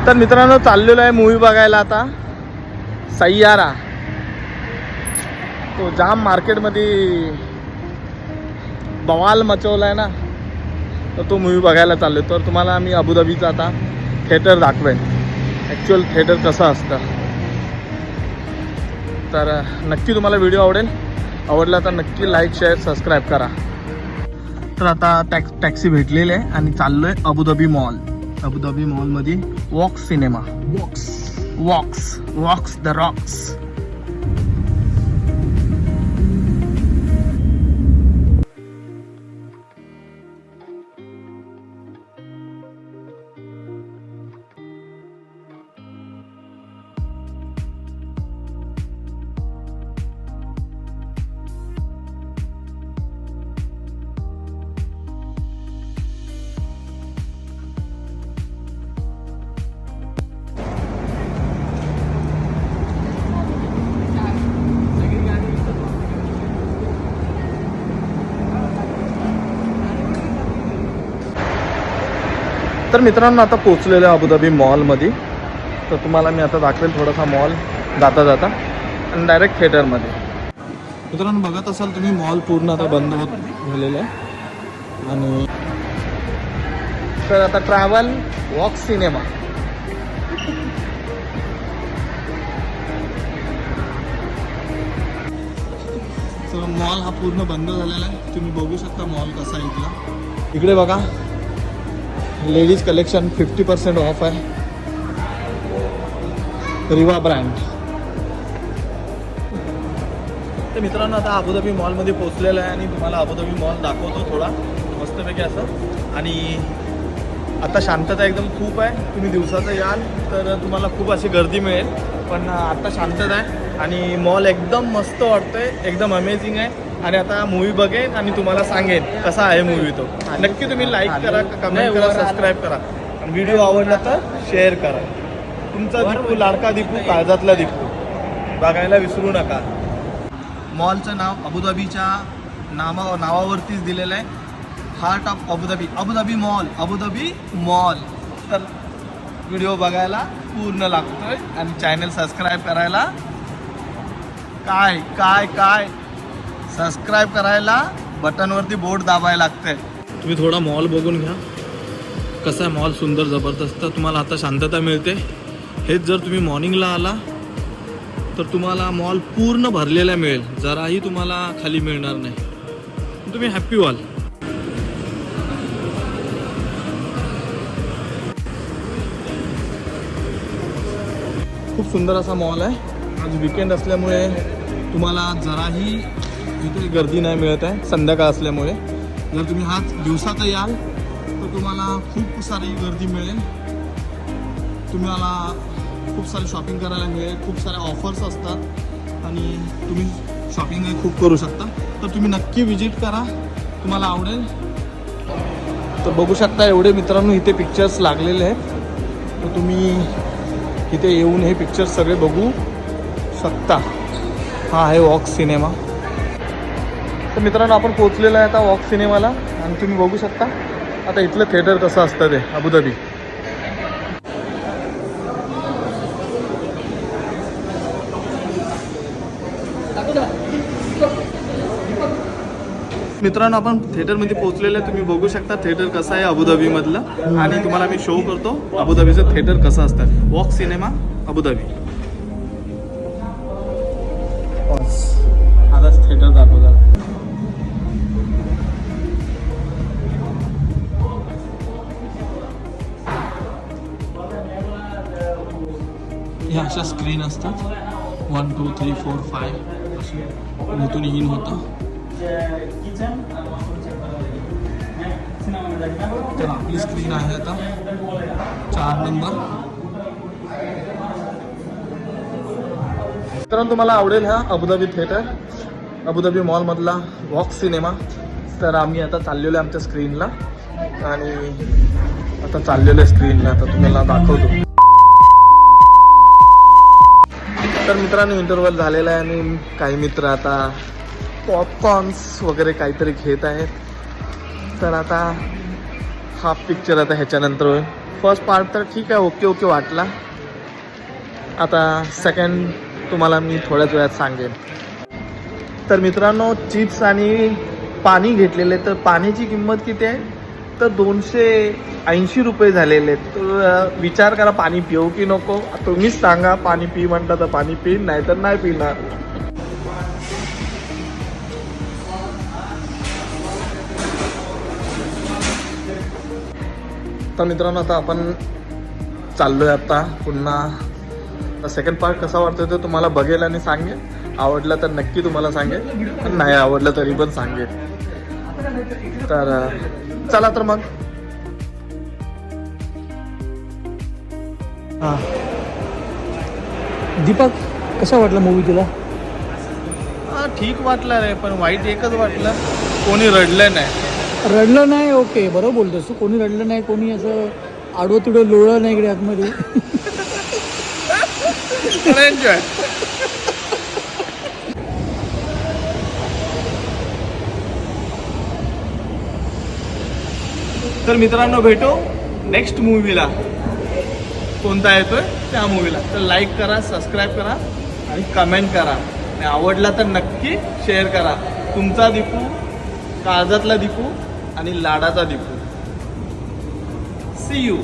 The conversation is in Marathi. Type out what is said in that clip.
तर मित्रांनो चाललेलो आहे मूवी बघायला आता सय्यारा. तो जाम मार्केटमध्ये बवाल मचवला आहे ना, तर तो मूवी बघायला चाललो. तर तुम्हाला आम्ही अबुधाबीचा आता थिएटर दाखवेन, ॲक्च्युअल थिएटर कसं असतं. तर नक्की तुम्हाला व्हिडिओ आवडला तर नक्की लाईक शेअर सबस्क्राईब करा. तर आता टॅक्सी भेटलेली आहे आणि चाललो आहे अबुधाबी मॉल. अबुधाबी मॉलमध्ये Vox cinema. Vox the rocks. तर मित्रांनो आता पोचलेलो आहे अबुधाबी मॉलमध्ये. तर तुम्हाला मी आता दाखवेल थोडासा मॉल जाता आणि डायरेक्ट थिएटरमध्ये. मित्रांनो बघत असाल तुम्ही मॉल पूर्ण आता बंद होत झालेलं आहे. आणि तर आता ट्रॅव्हल वॉक्स सिनेमा. तर मॉल हा पूर्ण बंद झालेला आहे. तुम्ही बघू शकता मॉल कसा आहे इथला. इकडे बघा लेडीज कलेक्शन 50% ऑफ आहे. रिवा ब्रँड. तर मित्रांनो आता अबुधाबी मॉलमध्ये पोहोचलेलं आहे आणि तुम्हाला अबुधाबी मॉल दाखवतो थोडा मस्तपैकी असं. आणि आता शांतता एकदम खूप आहे. तुम्ही दिवसाचं याल तर तुम्हाला खूप अशी गर्दी मिळेल, पण आता शांतता आहे आणि मॉल एकदम मस्त वाटतोय, एकदम अमेझिंग आहे. आणि आता मूवी बघेन आणि तुम्हाला सांगेन कसा आहे मूवी तो. नक्की तुम्ही लाईक करा, कमेंट करा, सबस्क्राईब करा आणि व्हिडिओ आवडला तर शेअर करा. तुमचा दीपू, लाडका दीपू, काळजातला दीपू बघायला विसरू नका. मॉलचं नाव अबुधाबीच्या नावावरतीच दिलेलं आहे. Heart of Abu Dhabi, Abu Dhabi mall. तर व्हिडिओ बघायला पूर्ण लागतोय आणि चॅनल सबस्क्राईब करायला काय सबस्क्राईब करायला बटनवरती बोट दाबायला लागतंय. तुम्ही थोडा मॉल बघून घ्या कसा आहे मॉल. सुंदर जबरदस्त. तुम्हाला आता शांतता मिळते. हेच जर तुम्ही मॉर्निंगला आला तर तुम्हाला मॉल पूर्ण भरलेला मिळेल, जराही तुम्हाला खाली मिळणार नाही. तुम्ही हॅप्पी व्हाल. खूप सुंदर असा मॉल आहे. आज विकेंड असल्यामुळे तुम्हाला जराही इथे गर्दी नाही मिळत आहे, संध्याकाळ असल्यामुळे. जर तुम्ही हाच दिवसाचं याल तर तुम्हाला खूप सारी गर्दी मिळेल. तुम्हाला खूप सारी शॉपिंग करायला मिळेल, खूप साऱ्या ऑफर्स असतात आणि तुम्ही शॉपिंगही खूप करू शकता. तर तुम्ही नक्की विजिट करा, तुम्हाला आवडेल. तर बघू शकता एवढे मित्रांनो इथे पिक्चर्स लागलेले आहेत. तर तुम्ही इथे येऊन हे पिक्चर्स सगळे बघू शकता. हा आहे वॉक्स सिनेमा. तर मित्रांनो आपण पोहोचलेलो आहे आता वॉक्स सिनेमाला आणि तुम्ही बघू शकता आता इथलं थिएटर कसं असतं ते अबुधाबी. मित्रांनो आपण थिएटरमध्ये पोहोचलेलं आहे. तुम्ही बघू शकता थिएटर कसं आहे अबुधाबीमधलं आणि तुम्हाला मी शो करतो अबुधाबीचं थिएटर कसं असतं. Vox cinema Abu Dhabi. आताच थिएटर दाखवतात. ह्या अशा स्क्रीन असतात 1 2 3 4 5 इथून इन होतं. तर आपली स्क्रीन आहे आता 4 नंबर. तर तुम्हाला आवडेल हा अबुधाबी थिएटर, अबुधाबी मॉलमधला वॉक्स सिनेमा. तर आम्ही आता चाललेलो आहे आमच्या स्क्रीनला आणि आता चाललेलो आहे स्क्रीनला. आता तुम्हाला दाखवतो. तर मित्रांनो इंटरव्हल झालेला आहे आणि काही मित्र आता पॉपकॉर्न्स वगैरे काहीतरी घेत आहेत. तर आता हा पिक्चर आता ह्याच्यानंतर होईल. फर्स्ट पार्ट तर ठीक आहे, ओके ओके वाटला. आता सेकंड तुम्हाला मी थोड्याच वेळात सांगेन. तर मित्रांनो, चिप्स आणि पाणी घेतलेले, तर पाण्याची किंमत किती आहे तर 280 रुपये झालेले. तर विचार करा पाणी पिऊ की नको. तुम्हीच सांगा, पाणी पी म्हणता तर पाणी पिन, नाही तर नाही पिणार. तर मित्रांनो, आता आपण चाललोय आता पुन्हा. सेकंड पार्ट कसा वाटतोय तो तुम्हाला बघेल आणि सांगेल. आवडलं तर नक्की तुम्हाला सांगेल, पण नाही आवडलं तरी पण सांगेल. तर चला तर मग. हां दीपक, कसा वाटला मूवी तुला? ठीक वाटलं रे, पण वाईट एकच वाटलं, कोणी रडलं नाही. रडलं नाही, ओके बरोबर बोलतोस तू. कोणी रडलं नाही, कोणी असं आडवं तिडं लोळलं नाही इकडे आतमध्ये. एन्जॉय. तर मित्रांनो, भेटू नेक्स्ट मूवीला. कोणता येतोय त्या मूवीला. तर लाईक करा, सबस्क्राईब करा आणि कमेंट करा. आणि आवडला तर नक्की शेअर करा. तुमचा दीपू, काळजातला दीपू आणि लाडाचा दीपू. C you.